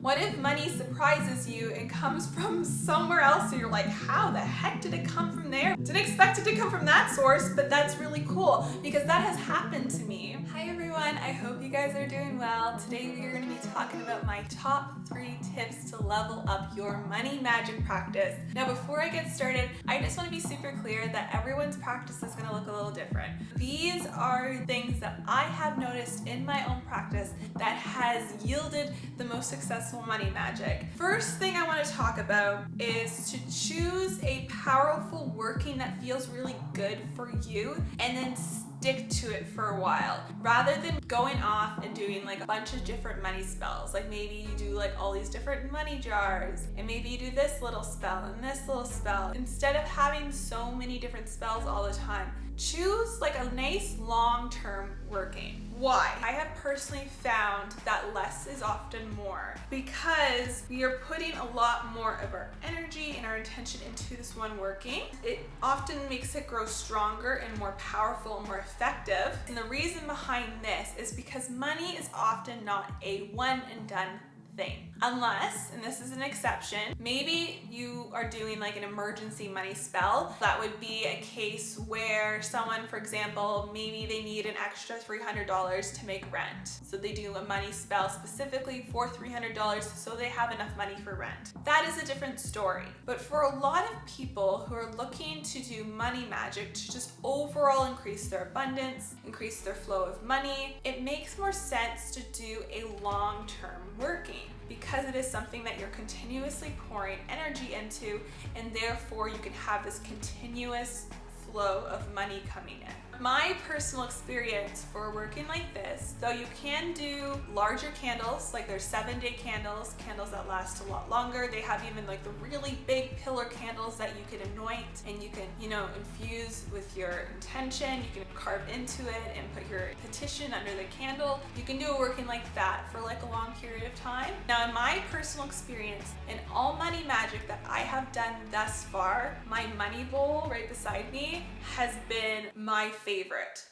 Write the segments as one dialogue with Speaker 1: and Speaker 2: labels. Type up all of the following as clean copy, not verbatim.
Speaker 1: What if money surprises you and comes from somewhere else and you're like, how the heck did it come from there? Didn't expect it to come from that source, but that's really cool because that has happened to me. Hi everyone, I hope you guys are doing well. Today we are going to be talking about my top 3 tips to level up your money magic practice. Now before I get started, I just want to be super clear that everyone's practice is going to look a little different. These are things that I have noticed in my own practice that has yielded the most successful money magic. First thing I want to talk about is to choose a powerful working that feels really good for you and then stick to it for a while rather than going off and doing like a bunch of different money spells. Like maybe you do like all these different money jars and maybe you do this little spell and this little spell. Instead of having so many different spells all the time, choose like a nice long-term working. Why? I have personally found that less is often more because we are putting a lot more of our energy and our attention into this one working. It often makes it grow stronger and more powerful and more effective. And the reason behind this is because money is often not a one and done thing. Unless, and this is an exception, maybe you are doing like an emergency money spell. That would be a case where someone, for example, maybe they need an extra $300 to make rent. So they do a money spell specifically for $300 so they have enough money for rent. That is a different story. But for a lot of people who are looking to do money magic to just overall increase their abundance, increase their flow of money, it makes more sense to do a long-term working, because it is something that you're continuously pouring energy into, and therefore you can have this continuous flow of money coming in. My personal experience for working like this, though you can do larger candles, like there's 7-day candles, candles that last a lot longer. They have even like the really big pillar candles that you can anoint and you can, infuse with your intention. You can carve into it and put your petition under the candle. You can do a working like that for like a long period of time. Now in my personal experience, in all money magic that I have done thus far, my money bowl right beside me has been my favorite,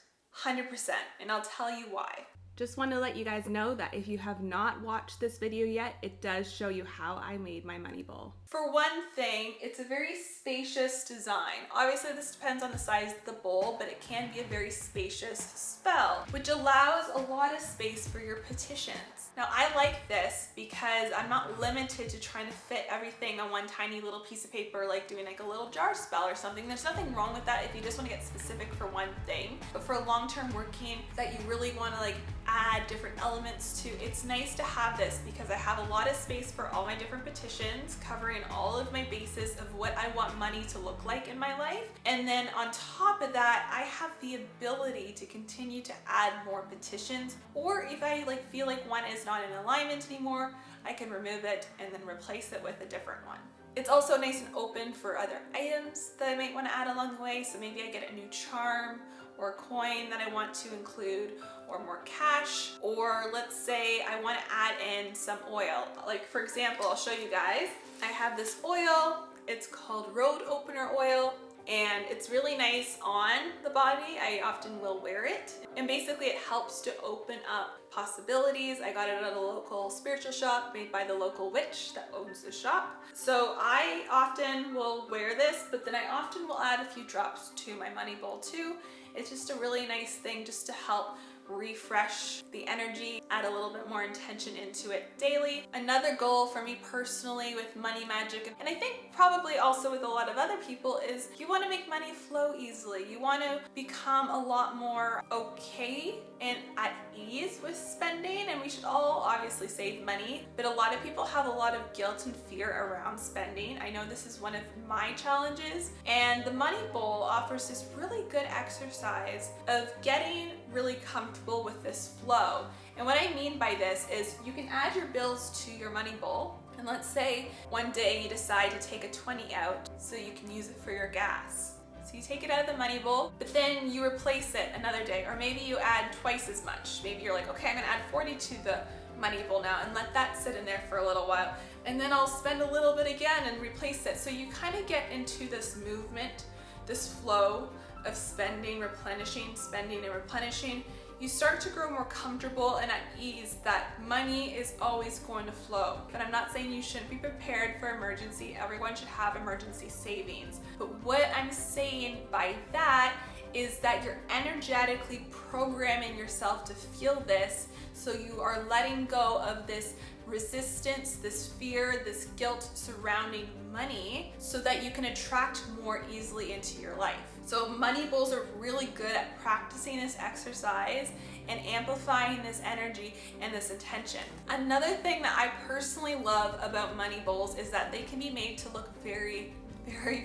Speaker 1: 100%, and I'll tell you why. Just want to let you guys know that if you have not watched this video yet, it does show you how I made my money bowl. For one thing, it's a very spacious design. Obviously this depends on the size of the bowl, but it can be a very spacious spell, which allows a lot of space for your petitions. Now I like this because I'm not limited to trying to fit everything on one tiny little piece of paper, like doing like a little jar spell or something. There's nothing wrong with that if you just want to get specific for one thing. But for a long-term working that you really want to like add different elements to, it's nice to have this because I have a lot of space for all my different petitions, covering all of my bases of what I want money to look like in my life. And then on top of that, I have the ability to continue to add more petitions, or if I feel like one is not in alignment anymore, I can remove it and then replace it with a different one. It's also nice and open for other items that I might want to add along the way. So maybe I get a new charm or a coin that I want to include, or more cash, or let's say I want to add in some oil. Like for example, I'll show you guys. I have this oil, it's called Road Opener Oil, and it's really nice on the body. I often will wear it. And basically it helps to open up possibilities. I got it at a local spiritual shop made by the local witch that owns the shop. So I often will wear this, but then I often will add a few drops to my money bowl too. It's just a really nice thing just to help refresh the energy, add a little bit more intention into it daily. Another goal for me personally with money magic, and I think probably also with a lot of other people, is you want to make money flow easily. You want to become a lot more okay and at ease with spending, and we should all obviously save money, but a lot of people have a lot of guilt and fear around spending. I know this is one of my challenges, and the money bowl offers this really good exercise of getting really comfortable with this flow. And what I mean by this is you can add your bills to your money bowl, and let's say one day you decide to take a 20 out so you can use it for your gas. So you take it out of the money bowl, but then you replace it another day, or maybe you add twice as much. Maybe you're like, okay, I'm gonna add 40 to the money bowl now and let that sit in there for a little while, and then I'll spend a little bit again and replace it. So you kind of get into this movement, this flow of spending, replenishing, spending and replenishing. you start to grow more comfortable and at ease that money is always going to flow. But I'm not saying you shouldn't be prepared for emergency. Everyone should have emergency savings. But what I'm saying by that is that you're energetically programming yourself to feel this, so you are letting go of this resistance, this fear, this guilt surrounding money, so that you can attract more easily into your life. So money bowls are really good at practicing this exercise and amplifying this energy and this intention. Another thing that I personally love about money bowls is that they can be made to look very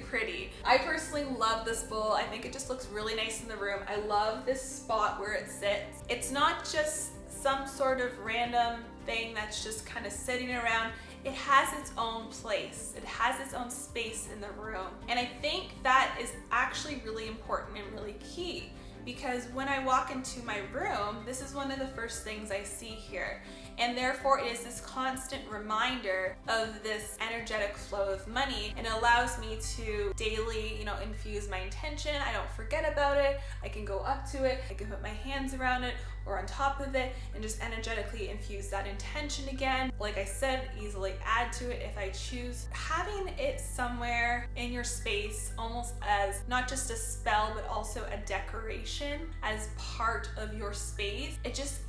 Speaker 1: pretty. I personally love this bowl. I think it just looks really nice in the room. I love this spot where it sits. It's not just some sort of random thing that's just kind of sitting around. It has its own place. It has its own space in the room. And I think that is actually really important and really key, because when I walk into my room, this is one of the first things I see here. And therefore it is this constant reminder of this energetic flow of money, and it allows me to daily, infuse my intention. I don't forget about it. I can go up to it, I can put my hands around it or on top of it and just energetically infuse that intention again. Like I said, easily add to it if I choose. Having it somewhere in your space, almost as not just a spell, but also a decoration as part of your space,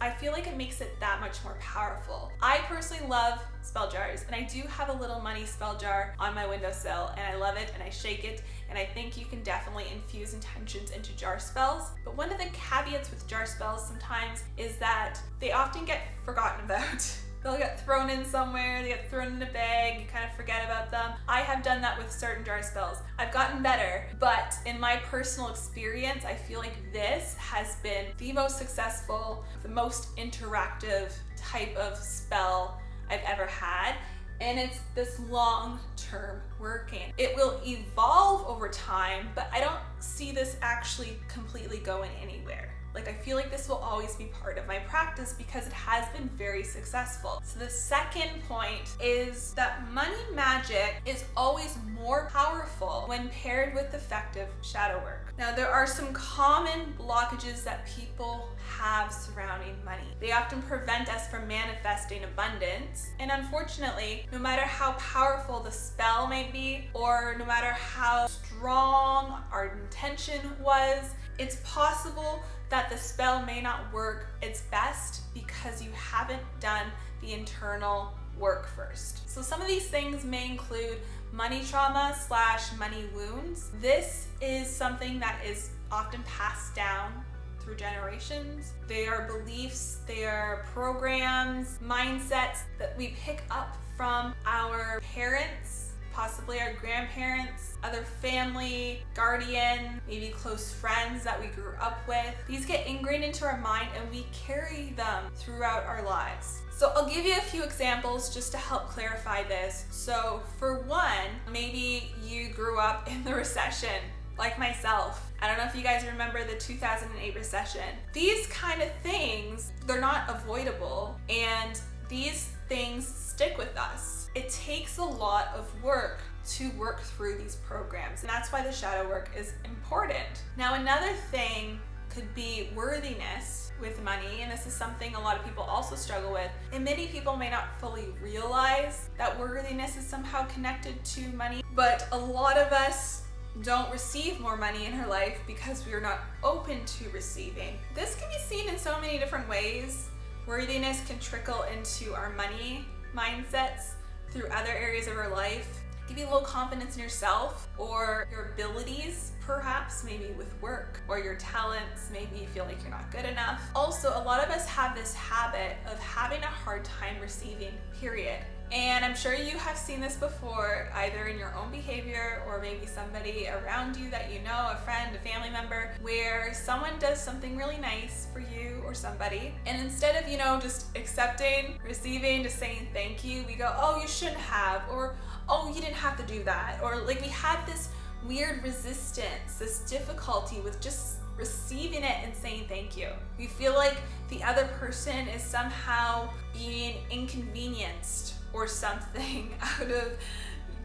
Speaker 1: I feel like it makes it that much more powerful. I personally love spell jars, and I do have a little money spell jar on my windowsill, and I love it and I shake it, and I think you can definitely infuse intentions into jar spells. But one of the caveats with jar spells sometimes is that they often get forgotten about. They'll get thrown in somewhere, they get thrown in a bag, you kind of forget about them. I have done that with certain jar spells. I've gotten better, but in my personal experience, I feel like this has been the most successful, the most interactive type of spell I've ever had. And it's this long-term working. It will evolve over time, but I don't see this actually completely going anywhere. Like, I feel like this will always be part of my practice because it has been very successful. So the second point is that money magic is always more powerful when paired with effective shadow work. Now, there are some common blockages that people have surrounding money. They often prevent us from manifesting abundance. And unfortunately, no matter how powerful the spell may be, or no matter how strong our intention was, it's possible that the spell may not work its best because you haven't done the internal work first. So some of these things may include money trauma / money wounds. This is something that is often passed down through generations. They are beliefs, they are programs, mindsets that we pick up from our parents, possibly our grandparents, other family, guardian, maybe close friends that we grew up with. These get ingrained into our mind and we carry them throughout our lives. So I'll give you a few examples just to help clarify this. So for one, maybe you grew up in the recession, like myself. I don't know if you guys remember the 2008 recession. These kind of things, they're not avoidable, and these things stick with us. It takes a lot of work to work through these programs, and that's why the shadow work is important. Now, another thing could be worthiness with money, and this is something a lot of people also struggle with, and many people may not fully realize that worthiness is somehow connected to money, but a lot of us don't receive more money in our life because we are not open to receiving. This can be seen in so many different ways. Worthiness can trickle into our money mindsets through other areas of our life. Give you a little confidence in yourself or your abilities, perhaps maybe with work, or your talents. Maybe you feel like you're not good enough. Also, a lot of us have this habit of having a hard time receiving, period. And I'm sure you have seen this before, either in your own behavior or maybe somebody around you that you know, a friend, a family member, where someone does something really nice for you or somebody, and instead of, just accepting, receiving, just saying thank you, we go, oh, you shouldn't have, or oh, you didn't have to do that, or like we have this weird resistance, this difficulty with just receiving it and saying thank you. We feel like the other person is somehow being inconvenienced or something out of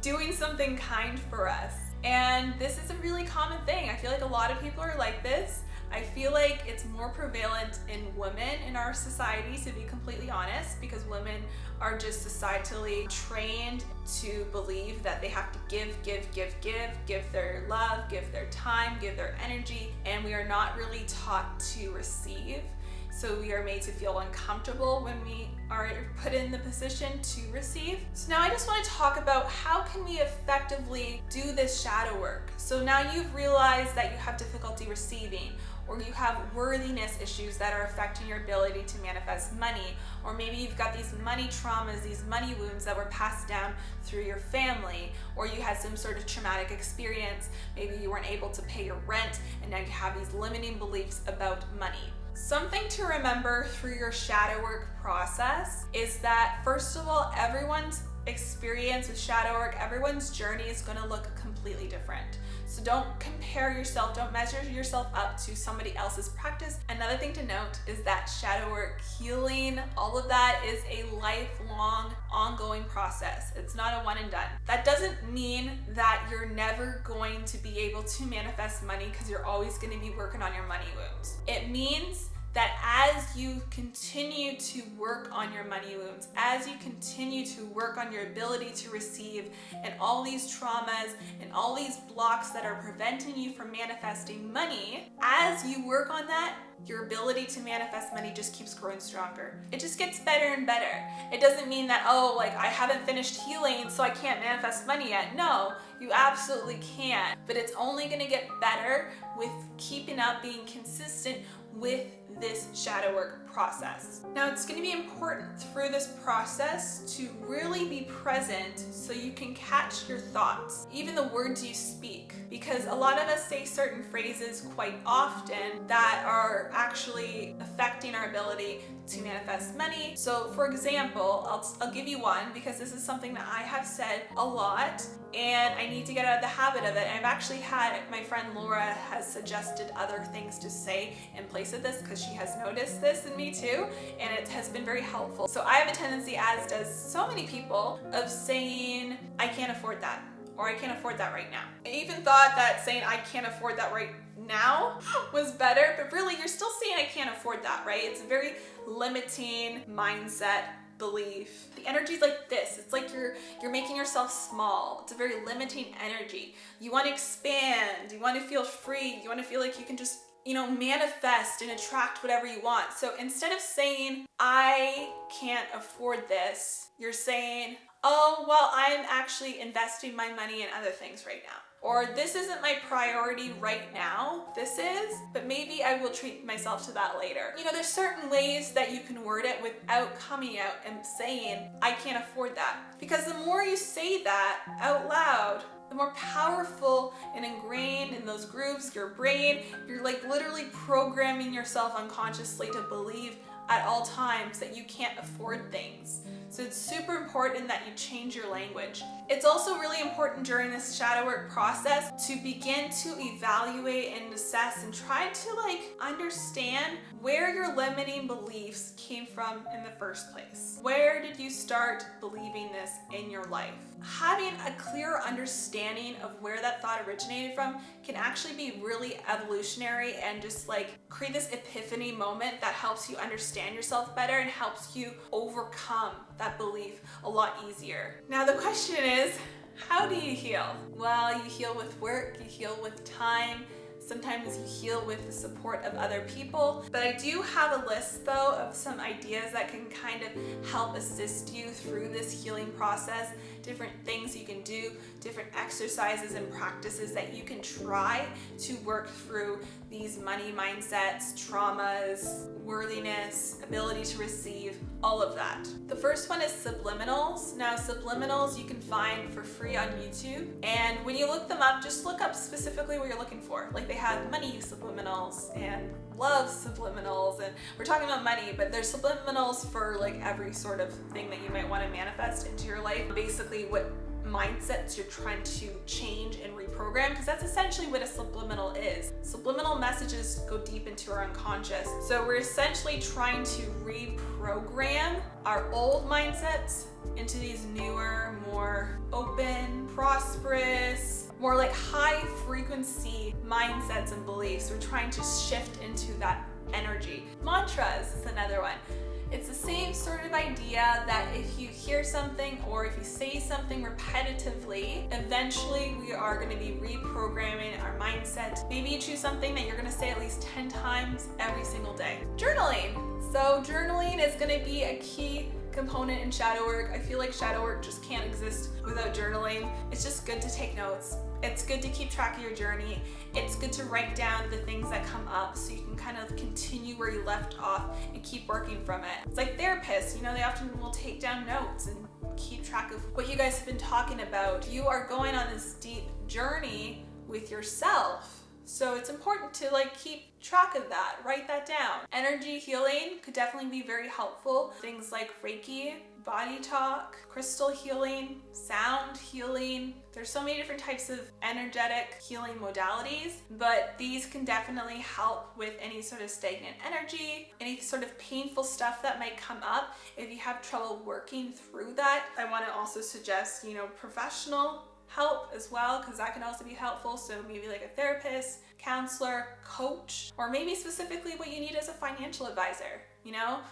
Speaker 1: doing something kind for us. And this is a really common thing. I feel like a lot of people are like this. I feel like it's more prevalent in women in our society, to be completely honest, because women are just societally trained to believe that they have to give their love, give their time, give their energy, and we are not really taught to receive. So we are made to feel uncomfortable when we are put in the position to receive. So now I just want to talk about how can we effectively do this shadow work. So now you've realized that you have difficulty receiving, or you have worthiness issues that are affecting your ability to manifest money, or maybe you've got these money traumas, these money wounds that were passed down through your family, or you had some sort of traumatic experience. Maybe you weren't able to pay your rent and now you have these limiting beliefs about money. Something to remember through your shadow work process is that, first of all, everyone's experience with shadow work, everyone's journey is going to look completely different. So don't compare yourself, don't measure yourself up to somebody else's practice. Another thing to note is that shadow work, healing, all of that is a lifelong, ongoing process. It's not a one and done. That doesn't mean that you're never going to be able to manifest money because you're always going to be working on your money wounds. It means that as you continue to work on your money wounds, as you continue to work on your ability to receive, and all these traumas and all these blocks that are preventing you from manifesting money, as you work on that, your ability to manifest money just keeps growing stronger. It just gets better and better. It doesn't mean that, oh, like I haven't finished healing so I can't manifest money yet. No, you absolutely can. But it's only gonna get better with keeping up, being consistent with this shadow work process. Now, it's going to be important through this process to really be present so you can catch your thoughts, even the words you speak, because a lot of us say certain phrases quite often that are actually affecting our ability to manifest money. So for example, I'll give you one, because this is something that I have said a lot and I need to get out of the habit of it. And I've actually had, my friend Laura has suggested other things to say in place of this because she has noticed this in me too, and it has been very helpful. So I have a tendency, as does so many people, of saying, I can't afford that, or I can't afford that right now. I even thought that saying I can't afford that right now was better, but really you're still saying I can't afford that, right? It's a very limiting mindset, belief. The energy is like this. It's like you're making yourself small. It's a very limiting energy. You want to expand, you want to feel free, you want to feel like you can just, manifest and attract whatever you want. So instead of saying, I can't afford this, you're saying, oh, well, I'm actually investing my money in other things right now. Or this isn't my priority right now, this is, but maybe I will treat myself to that later. There's certain ways that you can word it without coming out and saying, I can't afford that. Because the more you say that out loud, the more powerful and ingrained in those grooves, your brain, you're like literally programming yourself unconsciously to believe at all times that you can't afford things. So it's super important that you change your language. It's also really important during this shadow work process to begin to evaluate and assess and try to understand where your limiting beliefs came from in the first place. Where did you start believing this in your life? Having a clear understanding of where that thought originated from can actually be really evolutionary and just create this epiphany moment that helps you understand yourself better and helps you overcome that belief a lot easier. Now the question is, how do you heal? Well, you heal with work, you heal with time, sometimes you heal with the support of other people. But I do have a list though of some ideas that can kind of help assist you through this healing process, different things you can do, different exercises and practices that you can try to work through these money mindsets, traumas, worthiness, ability to receive, all of that. The first one is subliminals. Now subliminals you can find for free on YouTube, and when you look them up, just look up specifically what you're looking for. They have money subliminals and love subliminals, and we're talking about money, but there's subliminals for every sort of thing that you might want to manifest into your life. Basically what mindsets you're trying to change and reprogram, because that's essentially what a subliminal is. Subliminal messages go deep into our unconscious. So we're essentially trying to reprogram our old mindsets into these newer, more open, prosperous, more like high frequency mindsets and beliefs. We're trying to shift into that energy. Mantras is another one. It's the same sort of idea that if you hear something or if you say something repetitively, eventually we are going to be reprogramming our mindset. Maybe you choose something that you're going to say at least 10 times every single day. Journaling. So journaling is going to be a key component in shadow work. I feel like shadow work just can't exist without journaling. It's just good to take notes. It's good to keep track of your journey. It's good to write down the things that come up so you can kind of continue where you left off and keep working from it. It's like therapists, you know, they often will take down notes and keep track of what you guys have been talking about. You are going on this deep journey with yourself. So it's important to keep track of that, write that down. Energy healing could definitely be very helpful. Things like Reiki, body talk, crystal healing, sound healing. There's so many different types of energetic healing modalities, but these can definitely help with any sort of stagnant energy, any sort of painful stuff that might come up. If you have trouble working through that, I want to also suggest, professional help as well, because that can also be helpful. So maybe like a therapist, counselor, coach, or maybe specifically what you need is a financial advisor.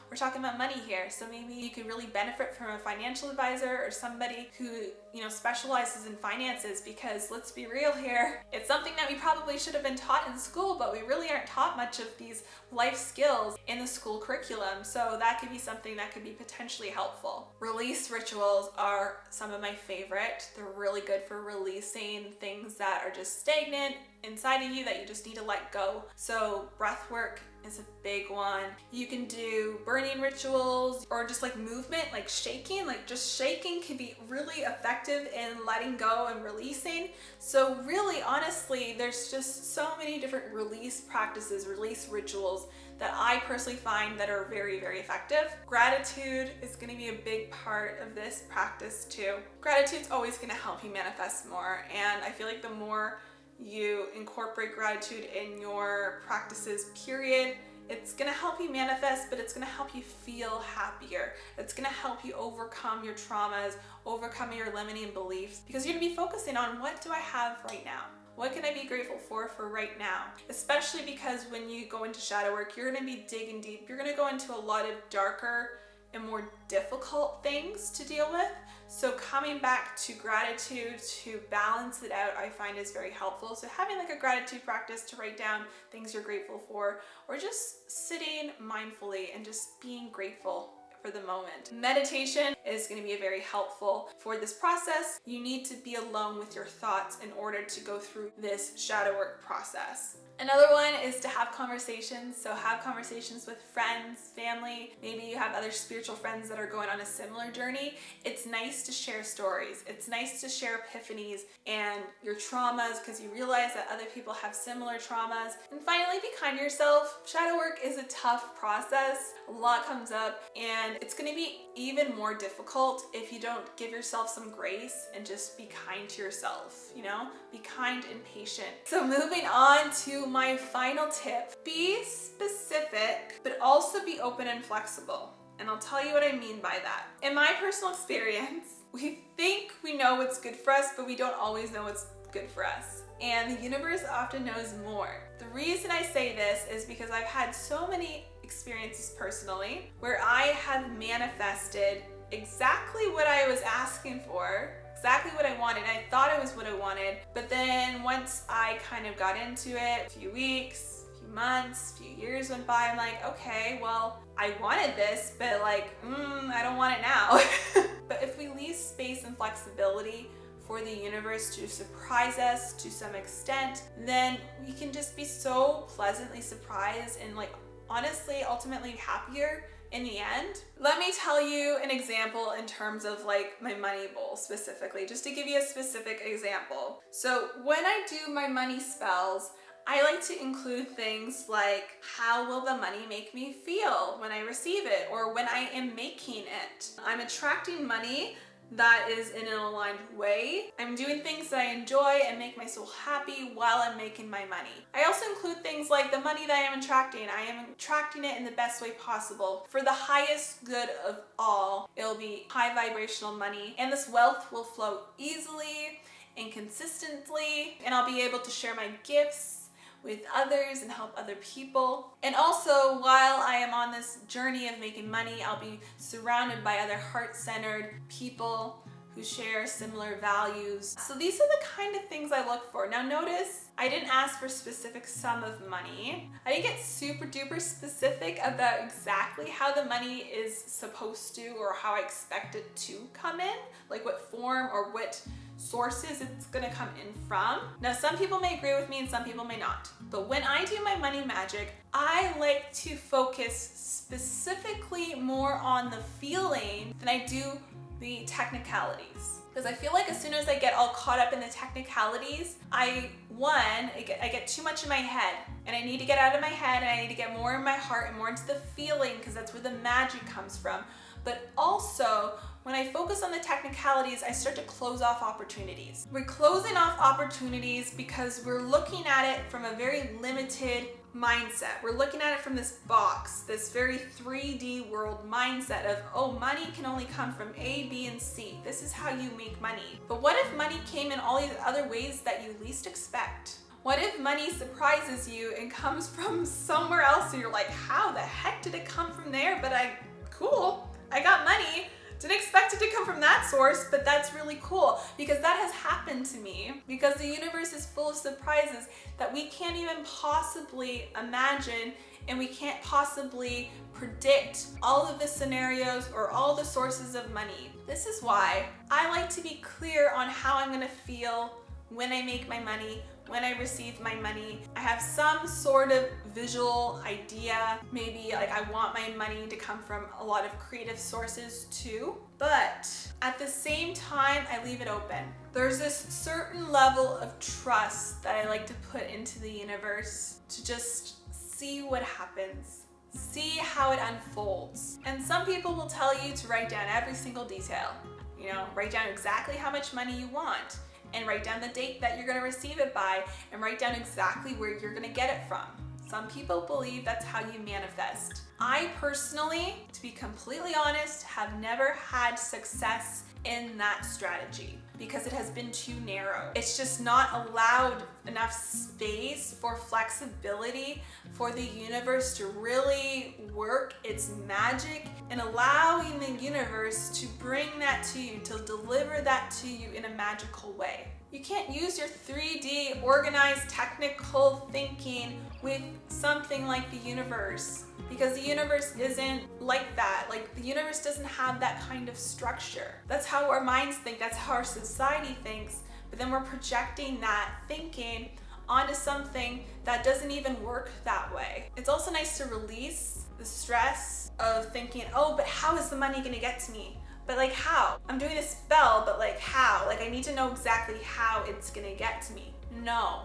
Speaker 1: We're talking about money here, so maybe you could really benefit from a financial advisor or somebody who specializes in finances, because let's be real here, it's something that we probably should have been taught in school, but we really aren't taught much of these life skills in the school curriculum. So that could be something that could be potentially helpful. Release rituals are some of my favorite. They're really good for releasing things that are just stagnant inside of you that you just need to let go. So breath work is a big one. You can do burning rituals or just movement, shaking. Just shaking can be really effective in letting go and releasing. So really, honestly, there's just so many different release practices, release rituals that I personally find that are very, very effective. Gratitude is going to be a big part of this practice too. Gratitude's always going to help you manifest more, and I feel like the more you incorporate gratitude in your practices, period, it's going to help you manifest, but it's going to help you feel happier. It's going to help you overcome your traumas, overcome your limiting beliefs, because you're going to be focusing on, what do I have right now? What can I be grateful for right now? Especially because when you go into shadow work, you're going to be digging deep. You're going to go into a lot of darker and more difficult things to deal with. So coming back to gratitude to balance it out, I find is very helpful. So having a gratitude practice to write down things you're grateful for, or just sitting mindfully and just being grateful for the moment. Meditation is going to be very helpful for this process. You need to be alone with your thoughts in order to go through this shadow work process. Another one is to have conversations. So have conversations with friends, family. Maybe you have other spiritual friends that are going on a similar journey. It's nice to share stories. It's nice to share epiphanies and your traumas, because you realize that other people have similar traumas. And finally, be kind to yourself. Shadow work is a tough process. A lot comes up, and it's going to be even more difficult if you don't give yourself some grace and just be kind to yourself, Be kind and patient. So moving on to my final tip, be specific, but also be open and flexible. And I'll tell you what I mean by that. In my personal experience, we think we know what's good for us, but we don't always know what's good for us. And the universe often knows more. The reason I say this is because I've had so many experiences personally where I have manifested exactly what I was asking for, exactly what I wanted. I thought it was what I wanted, but then once I kind of got into it, a few weeks, a few months, a few years went by, I'm like, okay, well, I wanted this, but I don't want it now. But if we leave space and flexibility for the universe to surprise us to some extent, then we can just be so pleasantly surprised and honestly, ultimately happier in the end. Let me tell you an example in terms of my money bowl specifically, just to give you a specific example. So when I do my money spells, I like to include things like, how will the money make me feel when I receive it or when I am making it? I'm attracting money that is in an aligned way. I'm doing things that I enjoy and make my soul happy while I'm making my money. I also include things like the money that I am attracting it in the best way possible. For the highest good of all, it'll be high vibrational money, and this wealth will flow easily and consistently, and I'll be able to share my gifts with others and help other people. And also, while I am on this journey of making money, I'll be surrounded by other heart-centered people who share similar values. So these are the kind of things I look for. Now notice, I didn't ask for a specific sum of money. I didn't get super duper specific about exactly how the money is supposed to or how I expect it to come in, like what form or what sources it's gonna come in from. Now some people may agree with me and some people may not. But when I do my money magic, I like to focus specifically more on the feeling than I do the technicalities. Because I feel like as soon as I get all caught up in the technicalities, I get too much in my head, and I need to get out of my head and I need to get more in my heart and more into the feeling, because that's where the magic comes from. But also, when I focus on the technicalities, I start to close off opportunities. We're closing off opportunities because we're looking at it from a very limited mindset. We're looking at it from this box, this very 3D world mindset of, oh, money can only come from A, B, and C. This is how you make money. But what if money came in all these other ways that you least expect? What if money surprises you and comes from somewhere else and you're like, how the heck did it come from there? But cool, I got money. Didn't expect it to come from that source, but that's really cool because that has happened to me, because the universe is full of surprises that we can't even possibly imagine, and we can't possibly predict all of the scenarios or all the sources of money. This is why I like to be clear on how I'm gonna feel when I make my money, when I receive my money. I have some sort of visual idea. Maybe like I want my money to come from a lot of creative sources too. But at the same time, I leave it open. There's this certain level of trust that I like to put into the universe to just see what happens. See how it unfolds. And some people will tell you to write down every single detail. You know, write down exactly how much money you want, and write down the date that you're gonna receive it by, and write down exactly where you're gonna get it from. Some people believe that's how you manifest. I personally, to be completely honest, have never had success in that strategy because it has been too narrow. It's just not allowed enough space for flexibility for the universe to really work its magic, and allowing the universe to bring that to you, to deliver that to you in a magical way. You can't use your 3D organized technical thinking with something like the universe, because the universe isn't like that. Like, the universe doesn't have that kind of structure. That's how our minds think, that's how our society thinks, but then we're projecting that thinking onto something that doesn't even work that way. It's also nice to release the stress of thinking, oh, but how is the money gonna get to me? But like, how? I'm doing a spell, but like, how? Like, I need to know exactly how it's gonna get to me. No.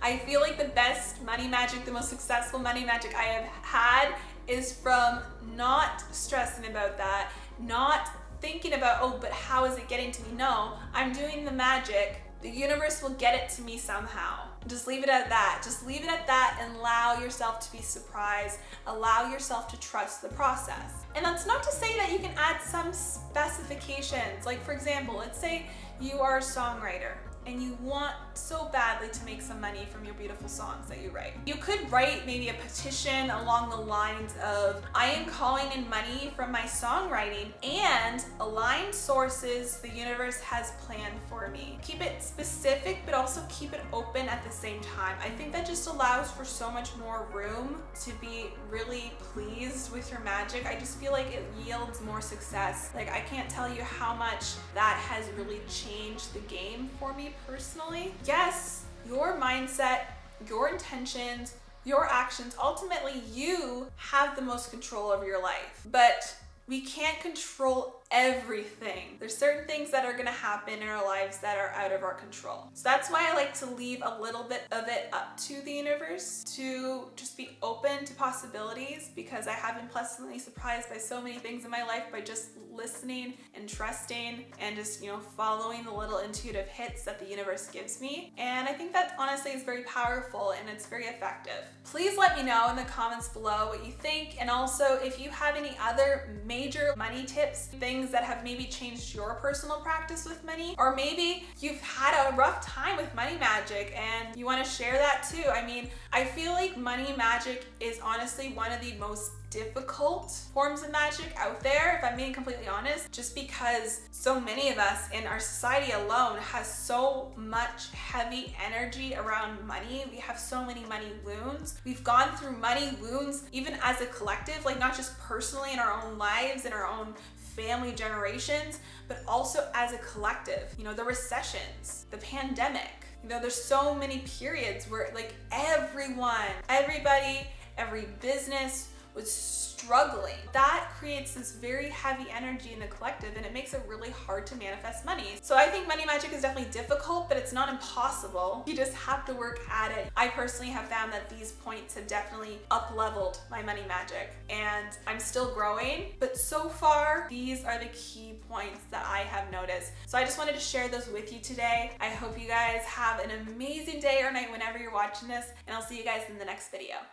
Speaker 1: I feel like the best money magic, the most successful money magic I have had is from not stressing about that, not thinking about, oh, but how is it getting to me? No, I'm doing the magic. The universe will get it to me somehow. Just leave it at that. Just leave it at that and allow yourself to be surprised. Allow yourself to trust the process. And that's not to say that you can add some specifications. Like, for example, let's say you are a songwriter and you want so badly to make some money from your beautiful songs that you write. You could write maybe a petition along the lines of, I am calling in money from my songwriting and aligned sources the universe has planned for me. Keep it specific, but also keep it open at the same time. I think that just allows for so much more room to be really pleased with your magic. I just feel like it yields more success. Like, I can't tell you how much that has really changed the game for me personally. Yes, your mindset, your intentions, your actions, ultimately you have the most control over your life. But we can't control everything. There's certain things that are gonna happen in our lives that are out of our control. So that's why I like to leave a little bit of it up to the universe to just be open to possibilities, because I have been pleasantly surprised by so many things in my life by just listening and trusting and just, you know, following the little intuitive hits that the universe gives me. And I think that honestly is very powerful and it's very effective. Please let me know in the comments below what you think, and also if you have any other major money tips, things things that have maybe changed your personal practice with money, or maybe you've had a rough time with Money Magick and you want to share that too. I mean, I feel like Money Magick is honestly one of the most difficult forms of magic out there, if I'm being completely honest, just because so many of us in our society alone has so much heavy energy around money. We have so many money wounds. We've gone through money wounds even as a collective, like not just personally in our own lives, in our own family generations, but also as a collective. You know, the recessions, the pandemic, you know, there's so many periods where like everybody, every business was struggling. That creates this very heavy energy in the collective, and it makes it really hard to manifest money. So I think Money Magick is definitely difficult, but it's not impossible. You just have to work at it. I personally have found that these points have definitely up-leveled my Money Magick, and I'm still growing, but so far, these are the key points that I have noticed. So I just wanted to share those with you today. I hope you guys have an amazing day or night whenever you're watching this, and I'll see you guys in the next video.